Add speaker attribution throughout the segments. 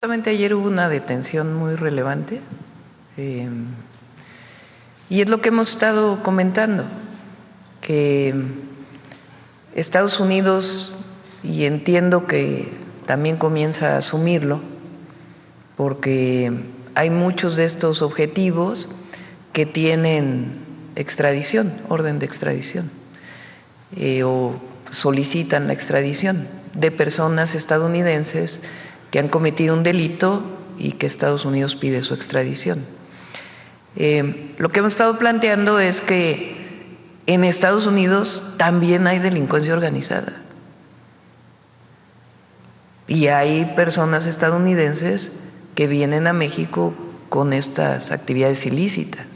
Speaker 1: Justamente ayer hubo una detención muy relevante y es lo que hemos estado comentando, que Estados Unidos, y entiendo que también comienza a asumirlo, porque hay muchos de estos objetivos que tienen extradición, orden de extradición, o solicitan la extradición de personas estadounidenses que han cometido un delito y que Estados Unidos pide su extradición. Lo que hemos estado planteando es que en Estados Unidos también hay delincuencia organizada y hay personas estadounidenses que vienen a México con estas actividades ilícitas.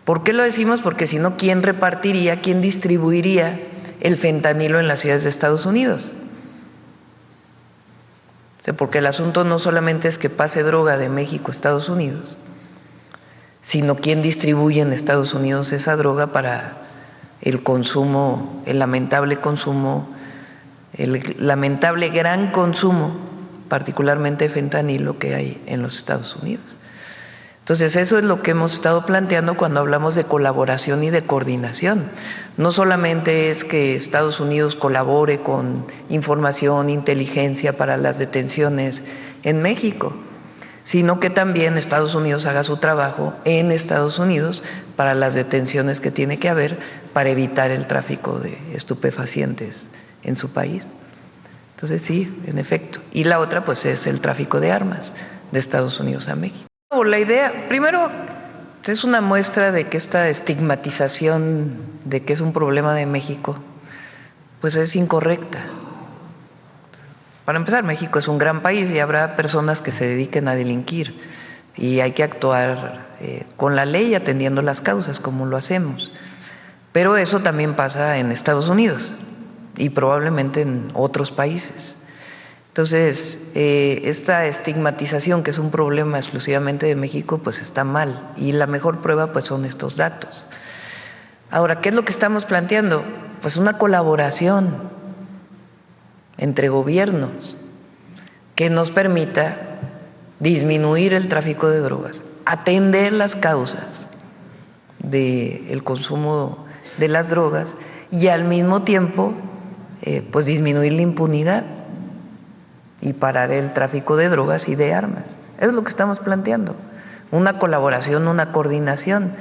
Speaker 1: ¿Por qué lo decimos? Porque si no, ¿quién repartiría, quién distribuiría el fentanilo en las ciudades de Estados Unidos? Porque el asunto no solamente es que pase droga de México a Estados Unidos, sino quién distribuye en Estados Unidos esa droga para el consumo, el lamentable consumo, el lamentable gran consumo, particularmente de fentanilo que hay en los Estados Unidos. Entonces, eso es lo que hemos estado planteando cuando hablamos de colaboración y de coordinación. No solamente es que Estados Unidos colabore con información, inteligencia para las detenciones en México, sino que también Estados Unidos haga su trabajo en Estados Unidos para las detenciones que tiene que haber para evitar el tráfico de estupefacientes en su país. Entonces, sí, en efecto. Y la otra, pues, es el tráfico de armas de Estados Unidos a México. La idea, primero, es una muestra de que esta estigmatización de que es un problema de México, pues es incorrecta. Para empezar, México es un gran país y habrá personas que se dediquen a delinquir y hay que actuar con la ley atendiendo las causas como lo hacemos. Pero eso también pasa en Estados Unidos y probablemente en otros países. Entonces, esta estigmatización, que es un problema exclusivamente de México, pues está mal, y la mejor prueba pues son estos datos. Ahora, ¿qué es lo que estamos planteando? Pues una colaboración entre gobiernos que nos permita disminuir el tráfico de drogas, atender las causas del consumo de las drogas y al mismo tiempo pues disminuir la impunidad y parar el tráfico de drogas y de armas. Eso es lo que estamos planteando, una colaboración, una coordinación,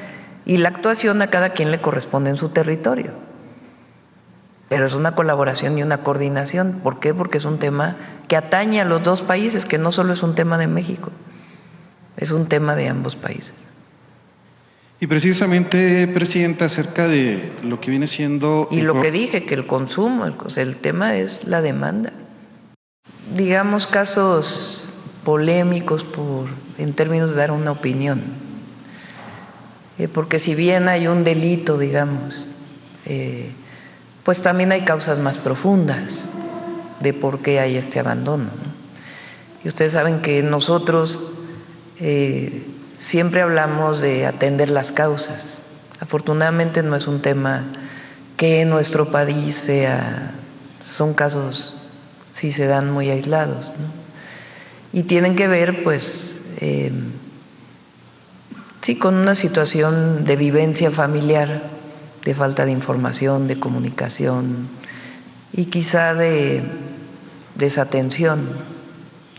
Speaker 1: y la actuación a cada quien le corresponde en su territorio. Pero es una colaboración y una coordinación. ¿Por qué? Porque es un tema que atañe a los dos países, que no solo es un tema de México, es un tema de ambos países.
Speaker 2: Y precisamente, Presidenta, acerca de lo que viene siendo…
Speaker 1: Y lo que dije, que el consumo, el tema es la demanda. Digamos, casos polémicos en términos de dar una opinión, porque si bien hay un delito, digamos, pues también hay causas más profundas de por qué hay este abandono, ¿no? Y ustedes saben que nosotros siempre hablamos de atender las causas. Afortunadamente no es un tema que en nuestro país son casos, sí se dan muy aislados, ¿no? Y tienen que ver, pues, sí, con una situación de vivencia familiar, de falta de información, de comunicación y quizá de desatención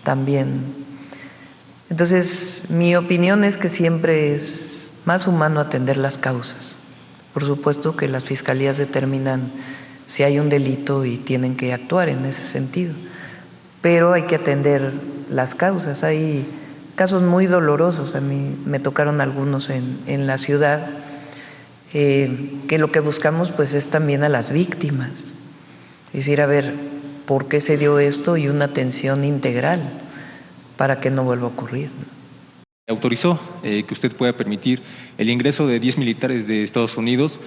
Speaker 1: también. Entonces, mi opinión es que siempre es más humano atender las causas. Por supuesto que las fiscalías determinan si hay un delito y tienen que actuar en ese sentido, pero hay que atender las causas. Hay casos muy dolorosos, a mí me tocaron algunos en la ciudad, que lo que buscamos pues es también a las víctimas, es decir, a ver por qué se dio esto y una atención integral para que no vuelva a ocurrir.
Speaker 3: Autorizó que usted pueda permitir el ingreso de 10 militares de Estados Unidos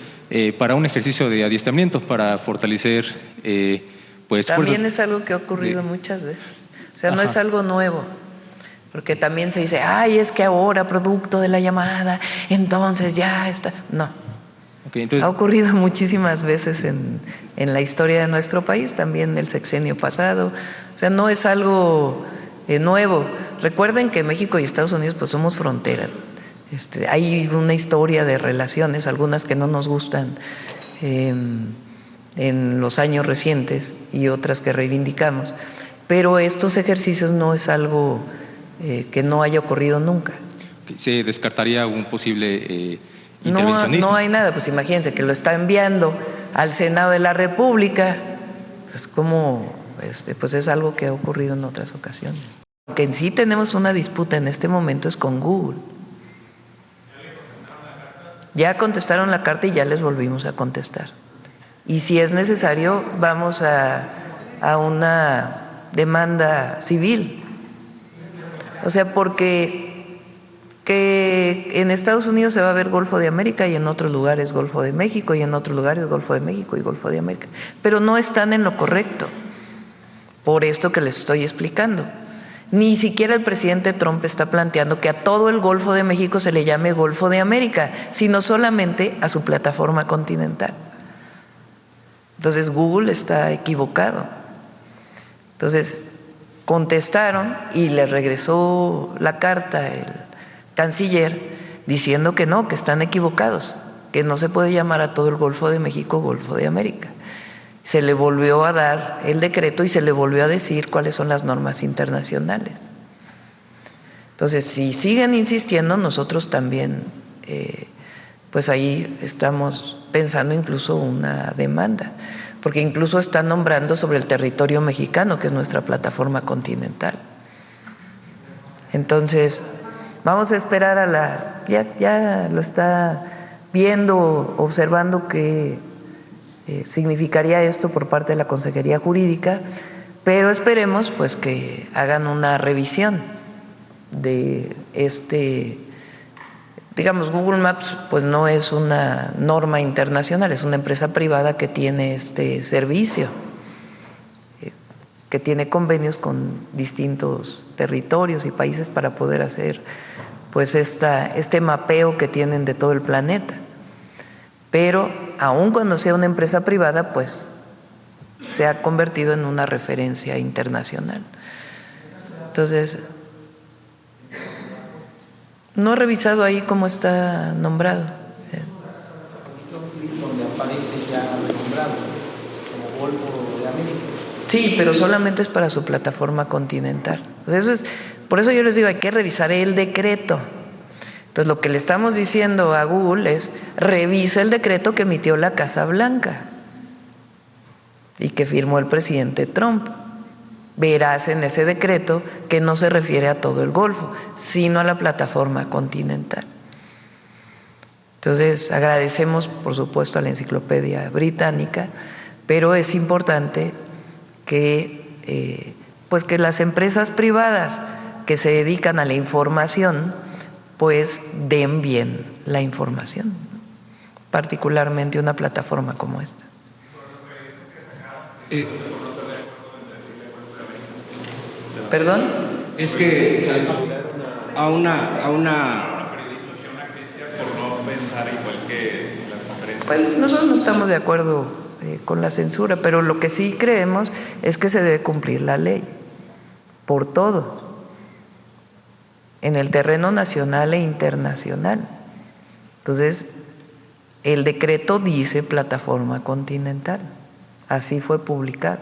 Speaker 3: para un ejercicio de adiestramiento para fortalecer pues
Speaker 1: también es algo que ha ocurrido muchas veces, o sea, no es algo nuevo, porque también se dice, ay, es que ahora producto de la llamada, entonces ya está, no.
Speaker 3: Okay, entonces,
Speaker 1: ha ocurrido muchísimas veces en la historia de nuestro país, también el sexenio pasado, o sea, no es algo nuevo. Recuerden que México y Estados Unidos pues somos frontera. Hay una historia de relaciones, algunas que no nos gustan en los años recientes y otras que reivindicamos, pero estos ejercicios no es algo que no haya ocurrido nunca.
Speaker 3: ¿Se descartaría un posible intervencionismo?
Speaker 1: No hay nada, pues imagínense que lo está enviando al Senado de la República, pues como pues es algo que ha ocurrido en otras ocasiones. Lo que en sí tenemos una disputa en este momento es con Google. Ya contestaron la carta y ya les volvimos a contestar. Y si es necesario, vamos a una demanda civil. O sea, porque que en Estados Unidos se va a ver Golfo de América y en otros lugares Golfo de México y en otros lugares Golfo de México y Golfo de América. Pero no están en lo correcto, por esto que les estoy explicando. Ni siquiera el presidente Trump está planteando que a todo el Golfo de México se le llame Golfo de América, sino solamente a su plataforma continental. Entonces Google está equivocado. Entonces contestaron y le regresó la carta el canciller diciendo que no, que están equivocados, que no se puede llamar a todo el Golfo de México Golfo de América. Se le volvió a dar el decreto y se le volvió a decir cuáles son las normas internacionales. Entonces, si siguen insistiendo, nosotros también, pues ahí estamos pensando incluso una demanda, porque incluso están nombrando sobre el territorio mexicano, que es nuestra plataforma continental. Entonces, vamos a esperar ya lo está viendo, observando qué significaría esto por parte de la Consejería Jurídica, pero esperemos pues que hagan una revisión de digamos, Google Maps pues no es una norma internacional, es una empresa privada que tiene este servicio, que tiene convenios con distintos territorios y países para poder hacer pues este mapeo que tienen de todo el planeta. Pero aun cuando sea una empresa privada, pues se ha convertido en una referencia internacional. Entonces, no he revisado ahí cómo está nombrado.
Speaker 4: Donde aparece ya nombrado como Golfo de América.
Speaker 1: Sí, pero solamente es para su plataforma continental. Por eso yo les digo, hay que revisar el decreto. Entonces, lo que le estamos diciendo a Google es, revisa el decreto que emitió la Casa Blanca y que firmó el presidente Trump. Verás en ese decreto que no se refiere a todo el Golfo, sino a la plataforma continental. Entonces, agradecemos, por supuesto, a la Enciclopedia Británica, pero es importante que, pues que las empresas privadas que se dedican a la información, pues den bien la información, particularmente una plataforma como esta. ¿Perdón?
Speaker 4: Es que a una
Speaker 5: por no pensar igual que las conferencias.
Speaker 1: Pues nosotros no estamos de acuerdo con la censura, pero lo que sí creemos es que se debe cumplir la ley por todo, en el terreno nacional e internacional. Entonces, el decreto dice plataforma continental, así fue publicado.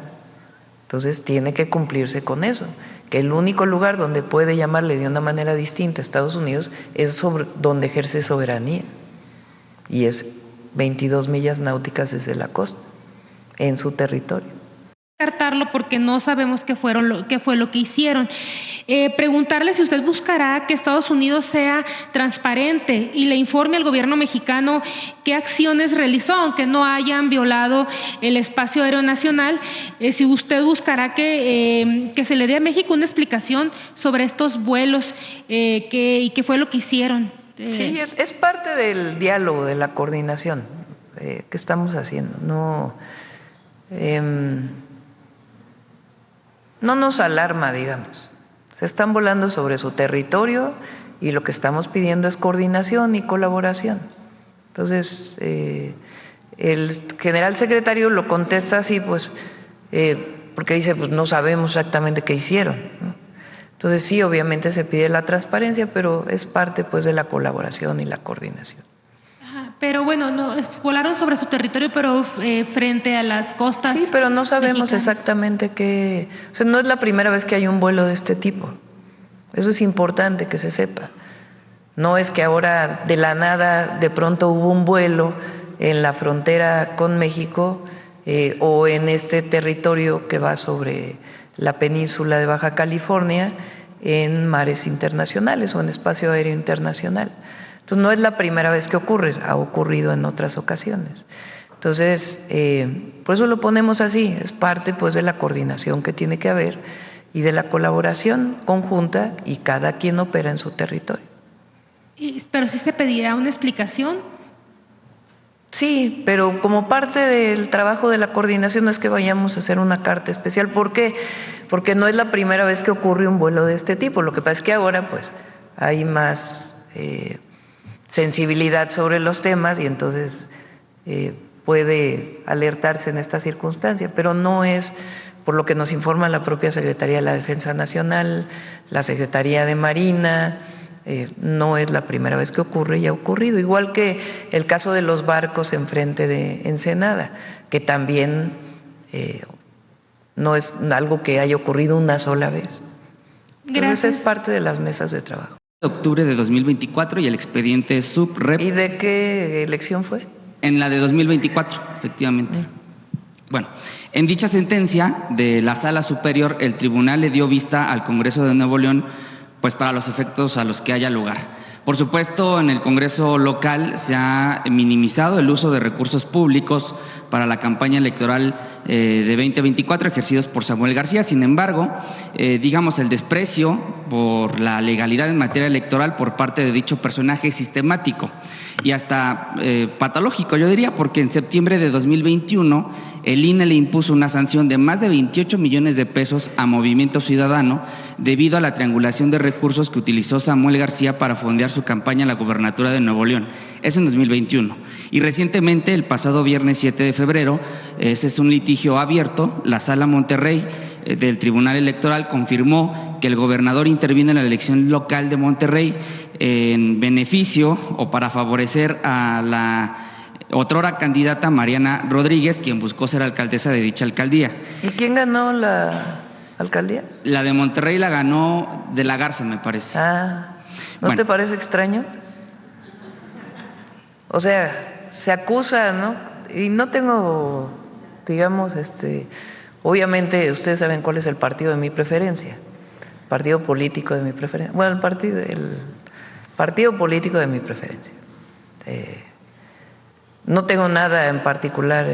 Speaker 1: Entonces, tiene que cumplirse con eso, que el único lugar donde puede llamarle de una manera distinta a Estados Unidos es donde ejerce soberanía, y es 22 millas náuticas desde la costa, en su territorio.
Speaker 6: Descartarlo porque no sabemos qué fue lo que hicieron. Preguntarle si usted buscará que Estados Unidos sea transparente y le informe al gobierno mexicano qué acciones realizó, aunque no hayan violado el espacio aéreo nacional, si usted buscará que se le dé a México una explicación sobre estos vuelos y qué fue lo que hicieron.
Speaker 1: Sí, es parte del diálogo, de la coordinación que estamos haciendo. No nos alarma, digamos. Se están volando sobre su territorio y lo que estamos pidiendo es coordinación y colaboración. Entonces, el general secretario lo contesta así, pues, porque dice, pues no sabemos exactamente qué hicieron, ¿no? Entonces sí, obviamente se pide la transparencia, pero es parte pues de la colaboración y la coordinación.
Speaker 6: Pero bueno, no, volaron sobre su territorio, pero frente a las costas.
Speaker 1: Sí, pero no sabemos
Speaker 6: mexicanas.
Speaker 1: exactamente qué. O sea, no es la primera vez que hay un vuelo de este tipo. Eso es importante que se sepa. No es que ahora de la nada de pronto hubo un vuelo en la frontera con México o en este territorio que va sobre la península de Baja California en mares internacionales o en espacio aéreo internacional. Entonces no es la primera vez que ocurre, ha ocurrido en otras ocasiones. Entonces, por eso lo ponemos así, es parte pues de la coordinación que tiene que haber y de la colaboración conjunta y cada quien opera en su territorio.
Speaker 6: Pero sí se pedirá una explicación.
Speaker 1: Sí, pero como parte del trabajo de la coordinación no es que vayamos a hacer una carta especial. ¿Por qué? Porque no es la primera vez que ocurre un vuelo de este tipo. Lo que pasa es que ahora pues hay más sensibilidad sobre los temas y entonces puede alertarse en esta circunstancia, pero no es por lo que nos informa la propia Secretaría de la Defensa Nacional, la Secretaría de Marina. No es la primera vez que ocurre y ha ocurrido, igual que el caso de los barcos enfrente de Ensenada, que también no es algo que haya ocurrido una sola vez. Entonces
Speaker 6: Gracias.
Speaker 1: es parte de las mesas de trabajo.
Speaker 7: De octubre de 2024 y el expediente SUBREP
Speaker 1: ¿Y de qué elección fue?
Speaker 7: en la de 2024, efectivamente. Bueno, en dicha sentencia de la Sala Superior, el tribunal le dio vista al Congreso de Nuevo León, pues para los efectos a los que haya lugar. Por supuesto, en el Congreso local se ha minimizado el uso de recursos públicos para la campaña electoral de 2024 ejercidos por Samuel García. Sin embargo, digamos, el desprecio por la legalidad en materia electoral por parte de dicho personaje es sistemático y hasta patológico, yo diría, porque en septiembre de 2021 el INE le impuso una sanción de más de 28 millones de pesos a Movimiento Ciudadano debido a la triangulación de recursos que utilizó Samuel García para fondear su campaña a la gubernatura de Nuevo León. Eso en 2021. Y recientemente, el pasado viernes 7 de febrero, este es un litigio abierto, la Sala Monterrey del Tribunal Electoral confirmó que el gobernador interviene en la elección local de Monterrey en beneficio o para favorecer a la otrora candidata Mariana Rodríguez, quien buscó ser alcaldesa de dicha alcaldía.
Speaker 1: ¿Y quién ganó la alcaldía?
Speaker 7: La de Monterrey la ganó de la Garza, me parece.
Speaker 1: Ah, ¿no
Speaker 7: Bueno.
Speaker 1: te parece extraño? O sea, se acusa, ¿no? Y no tengo, digamos, obviamente ustedes saben cuál es el partido de mi preferencia, partido político de mi preferencia. Bueno, el partido político de mi preferencia. No tengo nada en particular,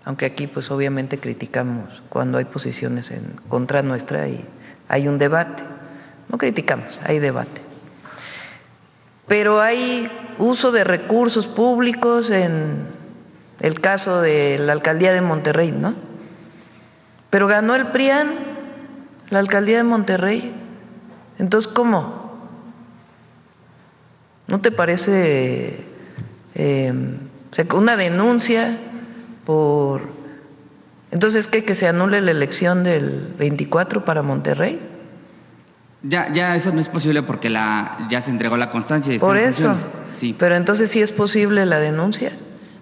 Speaker 1: aunque aquí pues obviamente criticamos cuando hay posiciones en contra nuestra y hay un debate. No criticamos, hay debate. Pero hay uso de recursos públicos en el caso de la alcaldía de Monterrey, ¿no? Pero ganó el PRIAN la alcaldía de Monterrey. Entonces, ¿cómo? ¿No te parece una denuncia por... Entonces, ¿qué? ¿Que se anule la elección del 24 para Monterrey?
Speaker 7: Ya eso no es posible porque ya se entregó la constancia. Y está
Speaker 1: Por
Speaker 7: en
Speaker 1: eso.
Speaker 7: funciones. Sí.
Speaker 1: Pero entonces sí es posible la denuncia.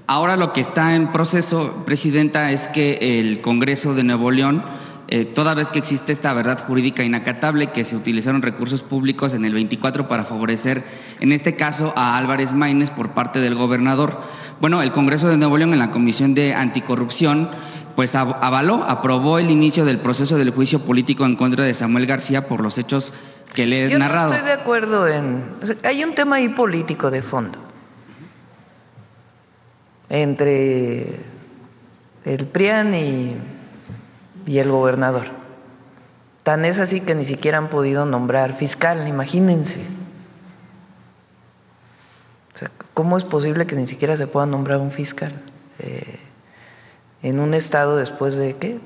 Speaker 7: Ahora lo que está en proceso, Presidenta, es que el Congreso de Nuevo León, toda vez que existe esta verdad jurídica inacatable que se utilizaron recursos públicos en el 24 para favorecer, en este caso, a Álvarez Maínez por parte del gobernador. Bueno, el Congreso de Nuevo León en la Comisión de Anticorrupción pues aprobó el inicio del proceso del juicio político en contra de Samuel García por los hechos que le he
Speaker 1: Yo
Speaker 7: narrado.
Speaker 1: no estoy de acuerdo hay un tema ahí político de fondo entre el PRIAN y el gobernador. Tan es así que ni siquiera han podido nombrar fiscal, imagínense. O sea, ¿cómo es posible que ni siquiera se pueda nombrar un fiscal en un estado después de ¿qué?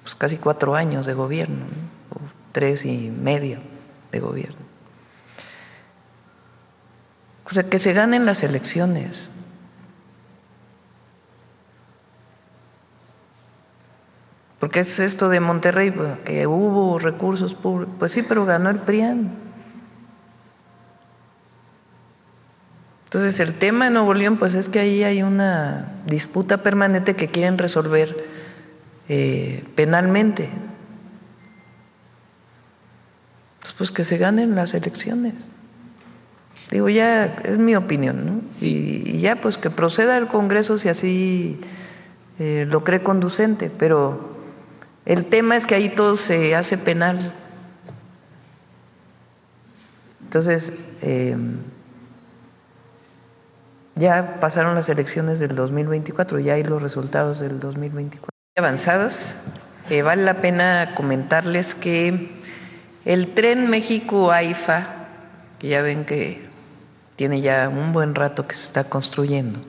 Speaker 1: Pues casi 4 años de gobierno, ¿no? O 3.5 de gobierno. O sea, que se ganen las Porque es esto de Monterrey, que hubo recursos públicos. Pues sí, pero ganó el PRIAN. Entonces el tema de Nuevo León, pues es que ahí hay una disputa permanente que quieren resolver penalmente. Pues que se ganen las elecciones. Digo, ya es mi opinión, ¿no?
Speaker 7: Sí.
Speaker 1: Y ya pues que proceda el Congreso si así lo cree conducente, pero el tema es que ahí todo se hace penal. Entonces, ya pasaron las elecciones del 2024, ya hay los resultados del 2024. Avanzadas, vale la pena comentarles que el tren México-AIFA, que ya ven que tiene ya un buen rato que se está construyendo,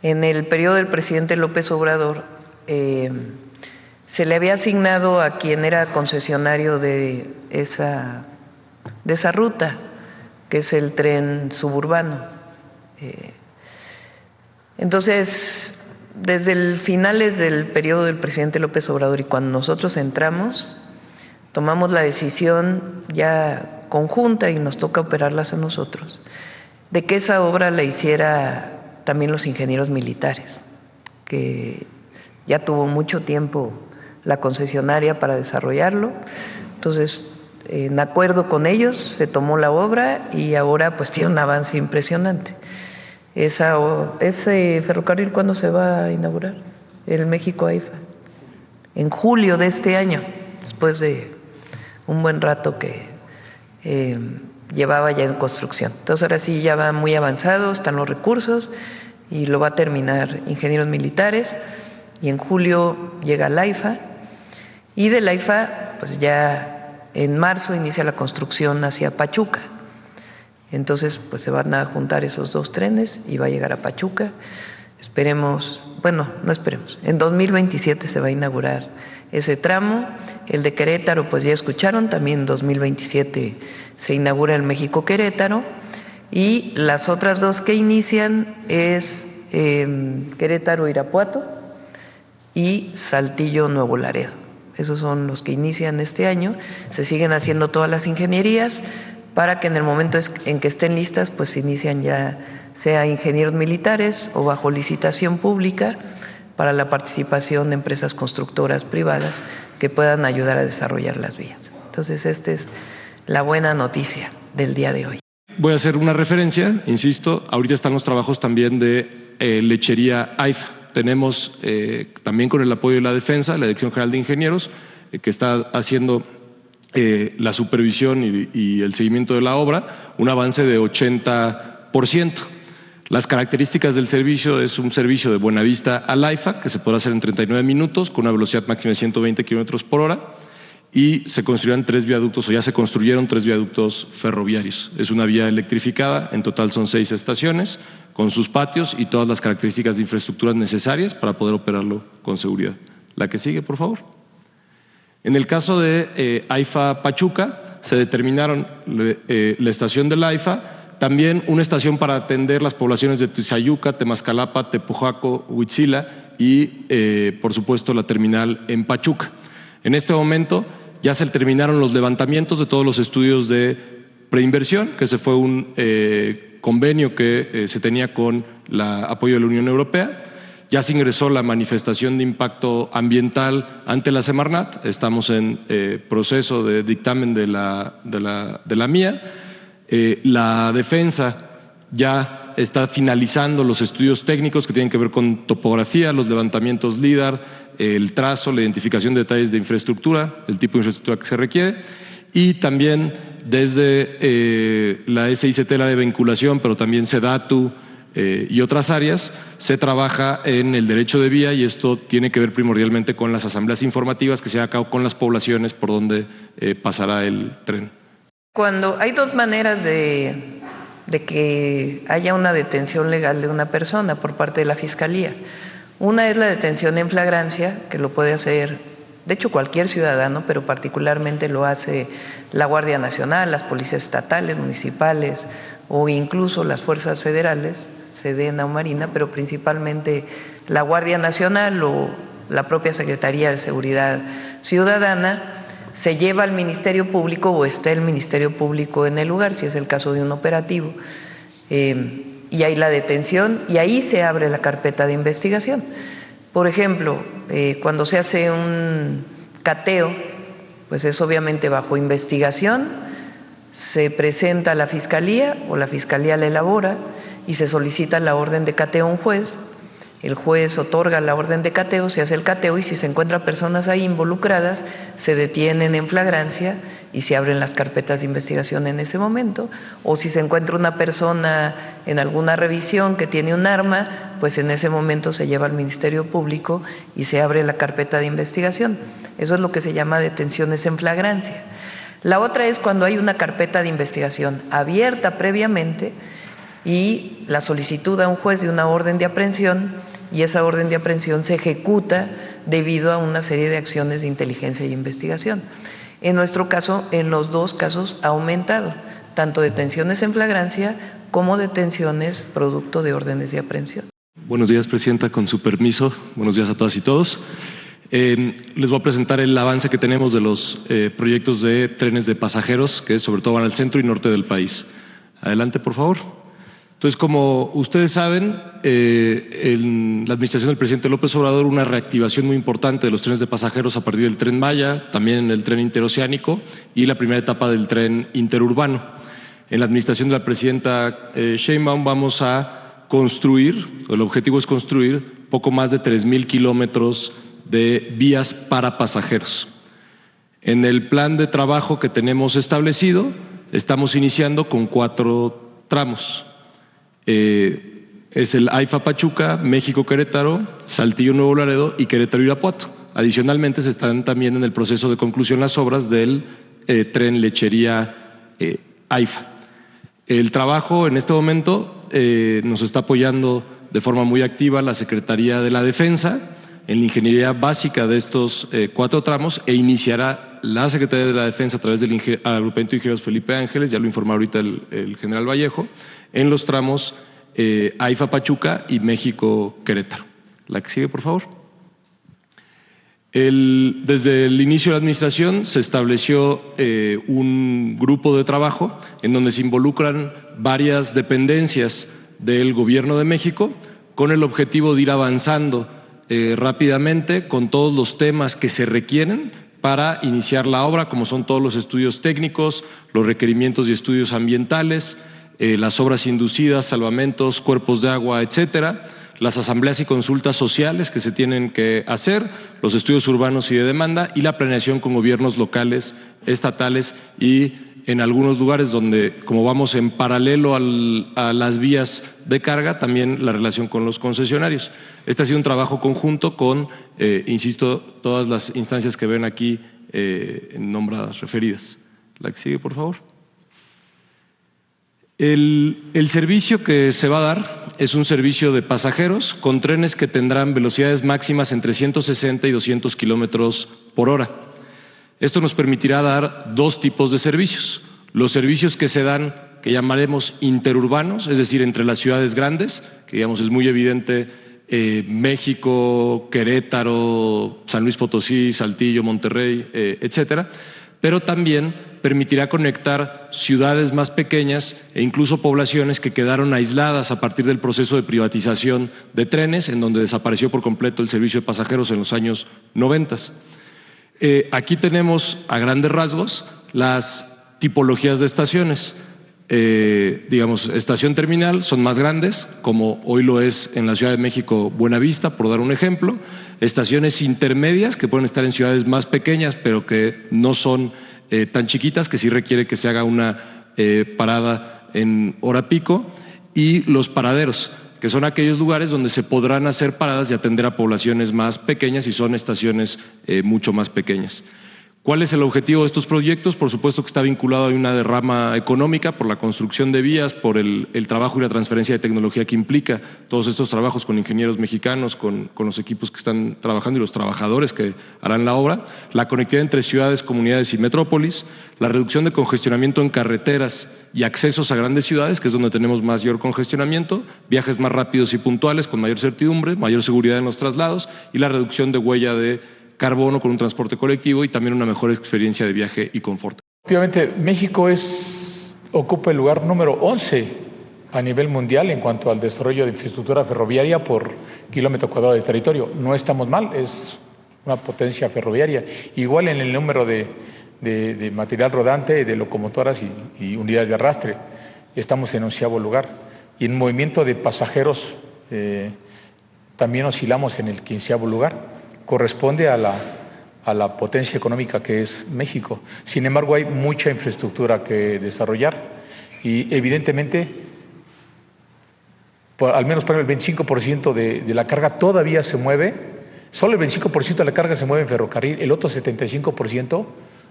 Speaker 1: en el periodo del presidente López Obrador se le había asignado a quien era concesionario de esa ruta, que es el tren suburbano. Entonces, desde el finales del periodo del presidente López Obrador y cuando nosotros entramos, tomamos la decisión ya conjunta y nos toca operarlas a nosotros, de que esa obra la hiciera también los ingenieros militares, que ya tuvo mucho tiempo la concesionaria para desarrollarlo. Entonces, en acuerdo con ellos se tomó la obra y ahora pues tiene un avance impresionante. Ese ferrocarril, ¿cuándo se va a inaugurar? El México-AIFA. En julio de este año, después de un buen rato que llevaba ya en construcción. Entonces ahora sí ya va muy avanzado, están los recursos y lo va a terminar ingenieros militares y en julio llega la AIFA y de la AIFA pues ya en marzo inicia la construcción hacia Pachuca. Entonces pues se van a juntar esos dos trenes y va a llegar a Pachuca. Esperemos, bueno, no esperemos, en 2027 se va a inaugurar ese tramo. El de Querétaro, pues ya escucharon, también en 2027 se inaugura el México-Querétaro y las otras dos que inician es Querétaro-Irapuato y Saltillo-Nuevo Laredo. Esos son los que inician este año. Se siguen haciendo todas las ingenierías para que en el momento en que estén listas, pues inician ya sea ingenieros militares o bajo licitación pública para la participación de empresas constructoras privadas que puedan ayudar a desarrollar las vías. Entonces, esta es la buena noticia del día de hoy.
Speaker 8: Voy a hacer una referencia, insisto, ahorita están los trabajos también de lechería AIFA. Tenemos también con el apoyo de la Defensa, la Dirección General de Ingenieros, que está haciendo la supervisión y el seguimiento de la obra, un avance de 80%. Las características del servicio es un servicio de Buenavista a AIFA que se podrá hacer en 39 minutos con una velocidad máxima de 120 kilómetros por hora y se construirán 3 viaductos o ya se construyeron 3 viaductos ferroviarios. Es una vía electrificada, en total son 6 estaciones con sus patios y todas las características de infraestructura necesarias para poder operarlo con seguridad. La que sigue, por favor. En el caso de AIFA Pachuca, se determinaron la estación del AIFA, también una estación para atender las poblaciones de Tizayuca, Temascalapa, Tepojaco, Huitzila y, por supuesto, la terminal en Pachuca. En este momento ya se terminaron los levantamientos de todos los estudios de preinversión, que se fue un convenio que se tenía con el apoyo de la Unión Europea. Ya se ingresó la manifestación de impacto ambiental ante la Semarnat. Estamos en proceso de dictamen de la MIA. La Defensa ya está finalizando los estudios técnicos que tienen que ver con topografía, los levantamientos LIDAR, el trazo, la identificación de detalles de infraestructura, el tipo de infraestructura que se requiere y también desde la SICT, la de vinculación, pero también SEDATU y otras áreas, se trabaja en el derecho de vía y esto tiene que ver primordialmente con las asambleas informativas que se llevan a cabo con las poblaciones por donde pasará el tren.
Speaker 1: Cuando hay dos maneras de que haya una detención legal de una persona por parte de la Fiscalía. Una es la detención en flagrancia, que lo puede hacer, de hecho, cualquier ciudadano, pero particularmente lo hace la Guardia Nacional, las policías estatales, municipales o incluso las fuerzas federales, Sedena o Marina, pero principalmente la Guardia Nacional o la propia Secretaría de Seguridad Ciudadana, se lleva al Ministerio Público o está el Ministerio Público en el lugar, si es el caso de un operativo, y hay la detención y ahí se abre la carpeta de investigación. Por ejemplo, cuando se hace un cateo, pues es obviamente bajo investigación, se presenta a la Fiscalía o la Fiscalía la elabora y se solicita la orden de cateo a un juez. El juez otorga la orden de cateo, se hace el cateo y si se encuentran personas ahí involucradas, se detienen en flagrancia y se abren las carpetas de investigación en ese momento. O si se encuentra una persona en alguna revisión que tiene un arma, pues en ese momento se lleva al Ministerio Público y se abre la carpeta de investigación. Eso es lo que se llama detenciones en flagrancia. La otra es cuando hay una carpeta de investigación abierta previamente y la solicitud a un juez de una orden de aprehensión y esa orden de aprehensión se ejecuta debido a una serie de acciones de inteligencia y investigación. En nuestro caso, en los dos casos ha aumentado, tanto detenciones en flagrancia como detenciones producto de órdenes de aprehensión.
Speaker 8: Buenos días, Presidenta, con su permiso. Buenos días a todas y todos. Les voy a presentar el avance que tenemos de los proyectos de trenes de pasajeros, que sobre todo van al centro y norte del país. Adelante, por favor. Entonces, como ustedes saben, en la administración del presidente López Obrador una reactivación muy importante de los trenes de pasajeros a partir del Tren Maya, también en el tren interoceánico y la primera etapa del tren interurbano. En la administración de la presidenta Sheinbaum vamos a construir, el objetivo es construir poco más de 3,000 kilómetros de vías para pasajeros. En el plan de trabajo que tenemos establecido, estamos iniciando con 4 tramos. Es el AIFA Pachuca, México Querétaro, Saltillo Nuevo Laredo y Querétaro Irapuato. Adicionalmente se están también en el proceso de conclusión las obras del tren lechería AIFA. El trabajo en este momento nos está apoyando de forma muy activa la Secretaría de la Defensa en la ingeniería básica de estos 4 tramos e iniciará la Secretaría de la Defensa a través del agrupamiento de ingenieros Felipe Ángeles, ya lo informó ahorita el general Vallejo, en los tramos AIFA Pachuca y México Querétaro. La que sigue, por favor. Desde el inicio de la administración se estableció un grupo de trabajo en donde se involucran varias dependencias del Gobierno de México con el objetivo de ir avanzando rápidamente con todos los temas que se requieren para iniciar la obra, como son todos los estudios técnicos, los requerimientos y estudios ambientales, las obras inducidas, salvamentos, cuerpos de agua, etcétera, las asambleas y consultas sociales que se tienen que hacer, los estudios urbanos y de demanda y la planeación con gobiernos locales, estatales y en algunos lugares donde, como vamos en paralelo a las vías de carga, también la relación con los concesionarios. Este ha sido un trabajo conjunto con, insisto, todas las instancias que ven aquí nombradas, referidas. La que sigue, por favor. El servicio que se va a dar es un servicio de pasajeros con trenes que tendrán velocidades máximas entre 160 y 200 kilómetros por hora. Esto nos permitirá dar 2 tipos de servicios. Los servicios que se dan, que llamaremos interurbanos, es decir, entre las ciudades grandes, que digamos es muy evidente México, Querétaro, San Luis Potosí, Saltillo, Monterrey, etcétera, pero también permitirá conectar ciudades más pequeñas e incluso poblaciones que quedaron aisladas a partir del proceso de privatización de trenes, en donde desapareció por completo el servicio de pasajeros en los años 90. Aquí tenemos a grandes rasgos las tipologías de estaciones. Digamos, estación terminal son más grandes, como hoy lo es en la Ciudad de México Buenavista, por dar un ejemplo. Estaciones intermedias que pueden estar en ciudades más pequeñas, pero que no son tan chiquitas, que sí requiere que se haga una parada en hora pico. Y los paraderos, que son aquellos lugares donde se podrán hacer paradas y atender a poblaciones más pequeñas y son estaciones mucho más pequeñas. ¿Cuál es el objetivo de estos proyectos? Por supuesto que está vinculado a una derrama económica por la construcción de vías, por el trabajo y la transferencia de tecnología que implica todos estos trabajos con ingenieros mexicanos, con los equipos que están trabajando y los trabajadores que harán la obra, la conectividad entre ciudades, comunidades y metrópolis, la reducción de congestionamiento en carreteras y accesos a grandes ciudades, que es donde tenemos mayor congestionamiento, viajes más rápidos y puntuales con mayor certidumbre, mayor seguridad en los traslados y la reducción de huella de carbono con un transporte colectivo y también una mejor experiencia de viaje y confort.
Speaker 9: Efectivamente, México ocupa el lugar número 11 a nivel mundial en cuanto al desarrollo de infraestructura ferroviaria por kilómetro cuadrado de territorio. No estamos mal, es una potencia ferroviaria. Igual en el número de material rodante, de locomotoras y unidades de arrastre. Estamos en 11º lugar. Y en movimiento de pasajeros también oscilamos en el 15º lugar. Corresponde a la potencia económica que es México. Sin embargo, hay mucha infraestructura que desarrollar y evidentemente, al menos para el 25% de la carga todavía se mueve, solo el 25% de la carga se mueve en ferrocarril, el otro 75%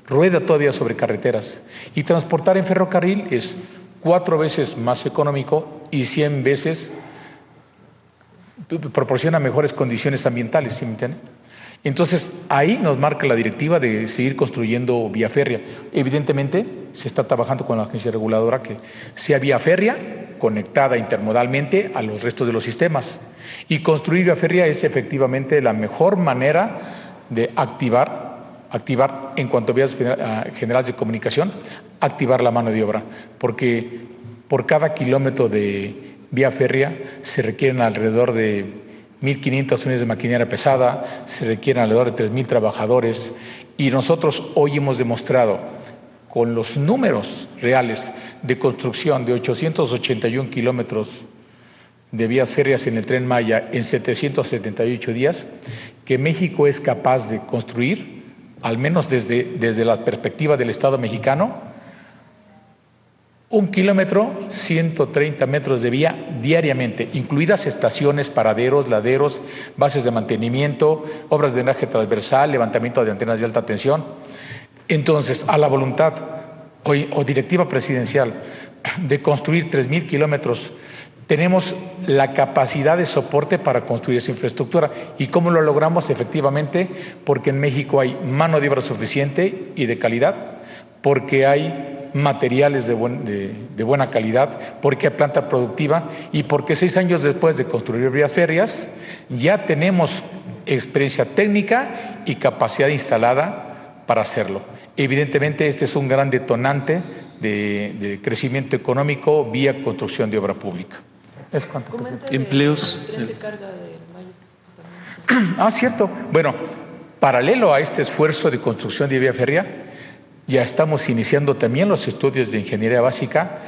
Speaker 9: rueda todavía sobre carreteras. Y transportar en ferrocarril es 4 veces más económico y 100 veces proporciona mejores condiciones ambientales, ¿sí me entienden? Entonces, ahí nos marca la directiva de seguir construyendo vía férrea. Evidentemente, se está trabajando con la agencia reguladora que sea vía férrea conectada intermodalmente a los restos de los sistemas. Y construir vía férrea es efectivamente la mejor manera de activar en cuanto a vías generales de comunicación, activar la mano de obra, porque por cada kilómetro de vía férrea se requieren alrededor de 1.500 unidades de maquinaria pesada, se requieren alrededor de 3.000 trabajadores y nosotros hoy hemos demostrado con los números reales de construcción de 881 kilómetros de vías férreas en el Tren Maya en 778 días, que México es capaz de construir, al menos desde la perspectiva del Estado mexicano, 1 kilómetro, 130 metros de vía diariamente, incluidas estaciones, paraderos, laderos, bases de mantenimiento, obras de drenaje transversal, levantamiento de antenas de alta tensión. Entonces, a la voluntad o directiva presidencial de construir 3.000 kilómetros, tenemos la capacidad de soporte para construir esa infraestructura. ¿Y cómo lo logramos? Efectivamente, porque en México hay mano de obra suficiente y de calidad, porque hay materiales de buena calidad, porque hay planta productiva y porque 6 años después de construir vías férreas ya tenemos experiencia técnica y capacidad instalada para hacerlo. Evidentemente este es un gran detonante de crecimiento económico vía construcción de obra pública. ¿Es cuánto?
Speaker 2: Empleos.
Speaker 9: Cierto. Bueno, paralelo a este esfuerzo de construcción de vía férrea, ya estamos iniciando también los estudios de ingeniería básica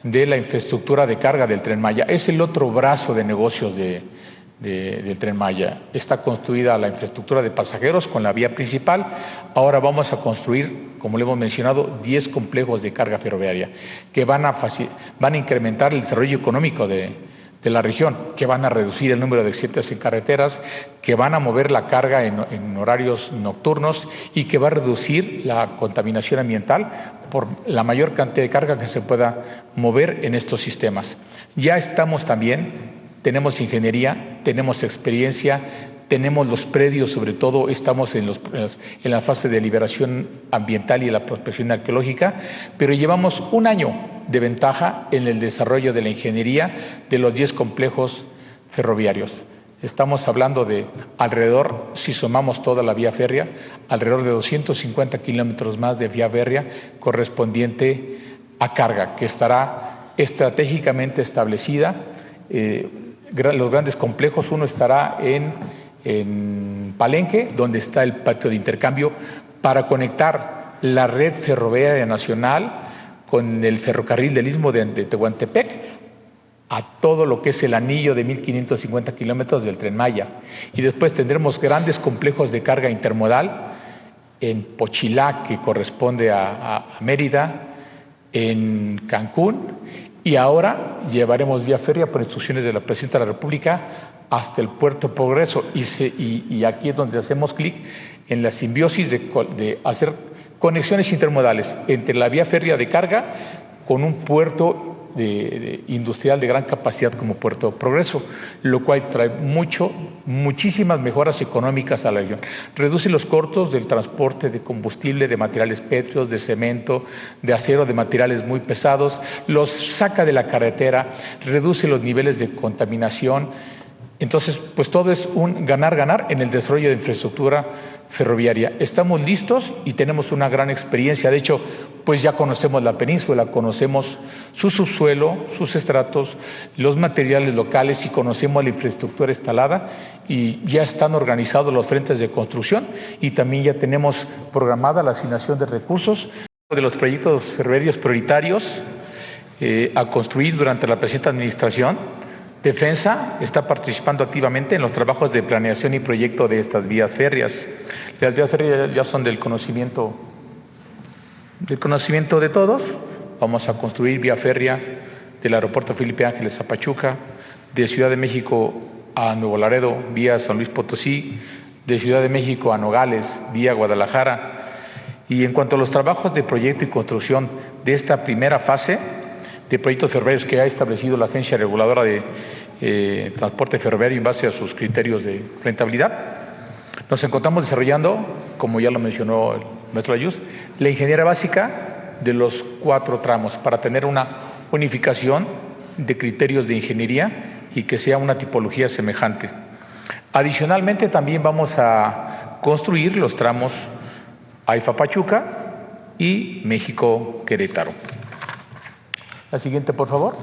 Speaker 9: de la infraestructura de carga del Tren Maya. Es el otro brazo de negocios del Tren Maya. Está construida la infraestructura de pasajeros con la vía principal. Ahora vamos a construir, como le hemos mencionado, 10 complejos de carga ferroviaria que van a incrementar el desarrollo económico de la región, que van a reducir el número de accidentes en carreteras, que van a mover la carga en horarios nocturnos y que va a reducir la contaminación ambiental por la mayor cantidad de carga que se pueda mover en estos sistemas. Ya estamos también, tenemos ingeniería, tenemos experiencia, tenemos los predios, sobre todo estamos en la fase de liberación ambiental y la prospección arqueológica, pero llevamos 1 año de ventaja en el desarrollo de la ingeniería de los 10 complejos ferroviarios. Estamos hablando de alrededor, si sumamos toda la vía férrea, alrededor de 250 kilómetros más de vía férrea correspondiente a carga, que estará estratégicamente establecida. Los grandes complejos, uno estará en Palenque, donde está el patio de intercambio, para conectar la red ferroviaria nacional con el ferrocarril del Istmo de Tehuantepec a todo lo que es el anillo de 1.550 kilómetros del Tren Maya. Y después tendremos grandes complejos de carga intermodal en Pochilá, que corresponde a Mérida, en Cancún, y ahora llevaremos vía férrea por instrucciones de la Presidenta de la República hasta el Puerto Progreso. Y aquí es donde hacemos clic en la simbiosis de hacer Conexiones intermodales entre la vía férrea de carga con un puerto industrial de gran capacidad como Puerto Progreso, lo cual trae muchísimas mejoras económicas a la región. Reduce los costos del transporte de combustible, de materiales pétreos, de cemento, de acero, de materiales muy pesados, los saca de la carretera, reduce los niveles de contaminación. Entonces, pues todo es un ganar-ganar en el desarrollo de infraestructura ferroviaria. Estamos listos y tenemos una gran experiencia. De hecho, pues ya conocemos la península, conocemos su subsuelo, sus estratos, los materiales locales y conocemos la infraestructura instalada y ya están organizados los frentes de construcción y también ya tenemos programada la asignación de recursos de los proyectos ferroviarios prioritarios a construir durante la presente administración. Defensa está participando activamente en los trabajos de planeación y proyecto de estas vías férreas. Las vías férreas ya son del conocimiento de todos. Vamos a construir vía férrea del aeropuerto Felipe Ángeles a Pachuca, de Ciudad de México a Nuevo Laredo, vía San Luis Potosí, de Ciudad de México a Nogales, vía Guadalajara. Y en cuanto a los trabajos de proyecto y construcción de esta primera fase de proyectos ferroviarios que ha establecido la Agencia Reguladora de Transporte Ferroviario en base a sus criterios de rentabilidad, nos encontramos desarrollando, como ya lo mencionó el maestro Layuz, la ingeniería básica de los 4 tramos para tener una unificación de criterios de ingeniería y que sea una tipología semejante. Adicionalmente, también vamos a construir los tramos AIFA-Pachuca y México-Querétaro. La siguiente, por favor.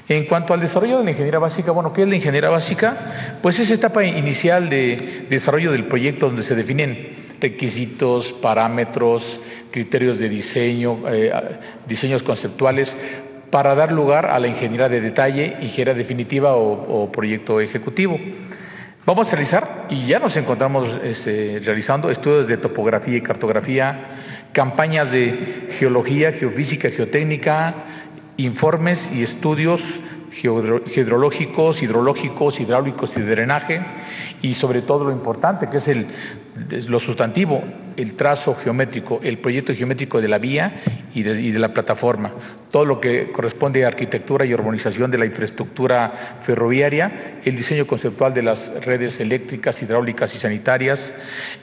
Speaker 9: En cuanto al desarrollo de la ingeniería básica, bueno, ¿qué es la ingeniería básica? Pues es etapa inicial de desarrollo del proyecto donde se definen requisitos, parámetros, criterios de diseño, diseños conceptuales para dar lugar a la ingeniería de detalle, ingeniería definitiva o proyecto ejecutivo. Vamos a realizar, y ya nos encontramos realizando estudios de topografía y cartografía, campañas de geología, geofísica, geotécnica, informes y estudios hidrológicos, hidráulicos y de drenaje, y sobre todo lo importante que es lo sustantivo, el trazo geométrico, el proyecto geométrico de la vía y de la plataforma, todo lo que corresponde a arquitectura y urbanización de la infraestructura ferroviaria, el diseño conceptual de las redes eléctricas, hidráulicas y sanitarias,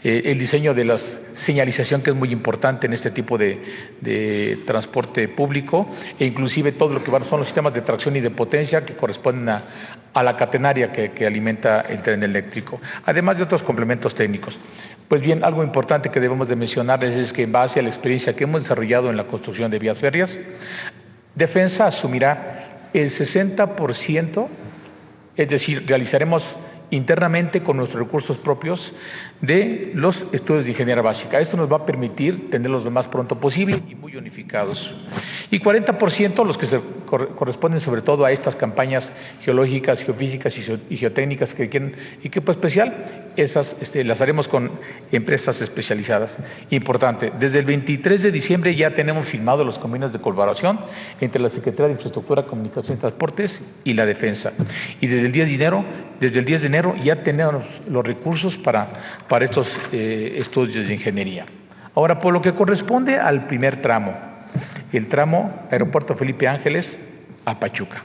Speaker 9: el diseño de la señalización, que es muy importante en este tipo de transporte público, e inclusive todo lo que son los sistemas de tracción y de potencia que corresponden a la catenaria que alimenta el tren eléctrico, además de otros complementos técnicos. Pues bien, algo importante que debemos de mencionarles es que en base a la experiencia que hemos desarrollado en la construcción de vías férreas, Defensa asumirá el 60%, es decir, realizaremos internamente con nuestros recursos propios de los estudios de ingeniería básica. Esto nos va a permitir tenerlos lo más pronto posible y muy unificados. Y 40% los que se corresponden sobre todo a estas campañas geológicas, geofísicas y geotécnicas que requieren equipo especial, esas las haremos con empresas especializadas. Importante, desde el 23 de diciembre ya tenemos firmados los convenios de colaboración entre la Secretaría de Infraestructura, Comunicación y Transportes y la Defensa. Y desde el 10 de enero ya tenemos los recursos para estos estudios de ingeniería. Ahora, por lo que corresponde al primer tramo, el tramo Aeropuerto Felipe Ángeles a Pachuca.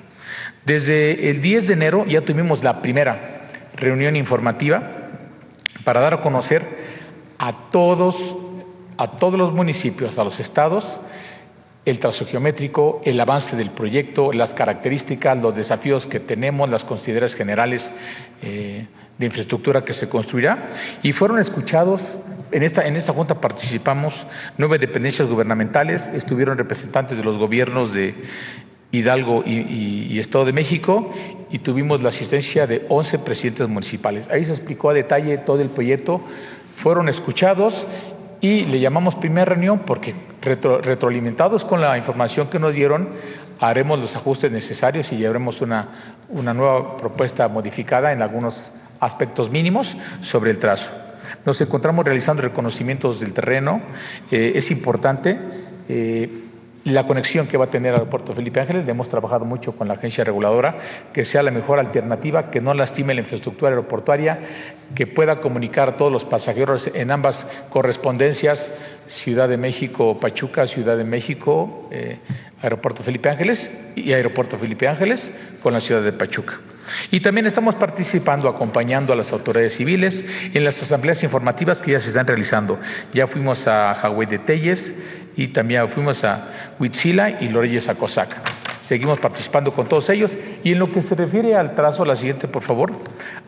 Speaker 9: Desde el 10 de enero ya tuvimos la primera reunión informativa para dar a conocer a todos los municipios, a los estados, el trazo geométrico, el avance del proyecto, las características, los desafíos que tenemos, las consideraciones generales de infraestructura que se construirá, y fueron escuchados. En esta junta participamos 9 dependencias gubernamentales, estuvieron representantes de los gobiernos de Hidalgo y Estado de México, y tuvimos la asistencia de 11 presidentes municipales. Ahí se explicó a detalle todo el proyecto, fueron escuchados y le llamamos primera reunión porque retroalimentados con la información que nos dieron, haremos los ajustes necesarios y llevaremos una nueva propuesta modificada en algunos aspectos mínimos sobre el trazo. Nos encontramos realizando reconocimientos del terreno. Es importante la conexión que va a tener el aeropuerto Felipe Ángeles. Hemos trabajado mucho con la agencia reguladora, que sea la mejor alternativa, que no lastime la infraestructura aeroportuaria, que pueda comunicar a todos los pasajeros en ambas correspondencias, Ciudad de México, Pachuca, Ciudad de México, Aeropuerto Felipe Ángeles y Aeropuerto Felipe Ángeles con la ciudad de Pachuca. Y también estamos participando, acompañando a las autoridades civiles en las asambleas informativas que ya se están realizando. Ya fuimos a Hawái de Telles y también fuimos a Huitzila y Lorelles a Cosaca. Seguimos participando con todos ellos. Y en lo que se refiere al trazo, la siguiente, por favor,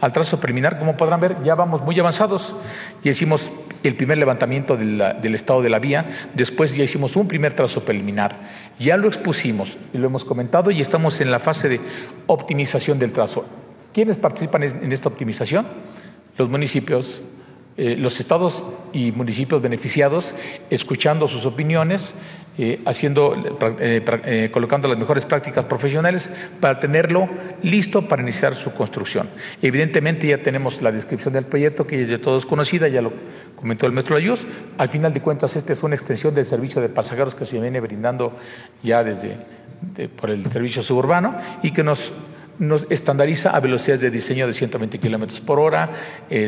Speaker 9: al trazo preliminar, como podrán ver, ya vamos muy avanzados. Ya hicimos el primer levantamiento del estado de la vía, después ya hicimos un primer trazo preliminar. Ya lo expusimos y lo hemos comentado y estamos en la fase de optimización del trazo. ¿Quiénes participan en esta optimización? Los municipios, los estados y municipios beneficiados, escuchando sus opiniones, colocando las mejores prácticas profesionales para tenerlo listo para iniciar su construcción. Evidentemente ya tenemos la descripción del proyecto, que es de todos conocida, ya lo comentó el maestro Layuz. Al final de cuentas, esta es una extensión del servicio de pasajeros que se viene brindando ya por el servicio suburbano y que nos estandariza a velocidades de diseño de 120 kilómetros por hora,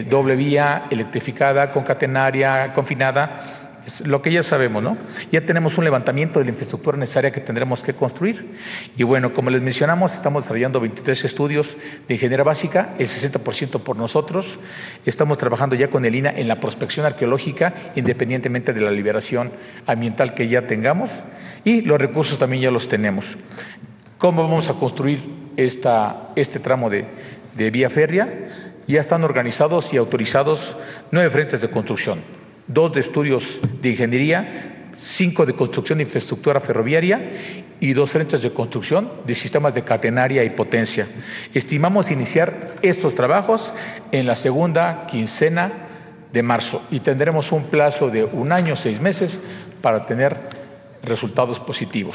Speaker 9: doble vía, electrificada, concatenaria, confinada. Es lo que ya sabemos, ¿no? Ya tenemos un levantamiento de la infraestructura necesaria que tendremos que construir. Y bueno, como les mencionamos, estamos desarrollando 23 estudios de ingeniería básica, el 60% por nosotros. Estamos trabajando ya con el INAH en la prospección arqueológica, independientemente de la liberación ambiental que ya tengamos. Y los recursos también ya los tenemos. ¿Cómo vamos a construir este tramo de vía férrea? Ya están organizados y autorizados 9 frentes de construcción. 2 de estudios de ingeniería, 5 de construcción de infraestructura ferroviaria y 2 frentes de construcción de sistemas de catenaria y potencia. Estimamos iniciar estos trabajos en la segunda quincena de marzo y tendremos un plazo de 1 año, 6 meses para tener resultados positivos.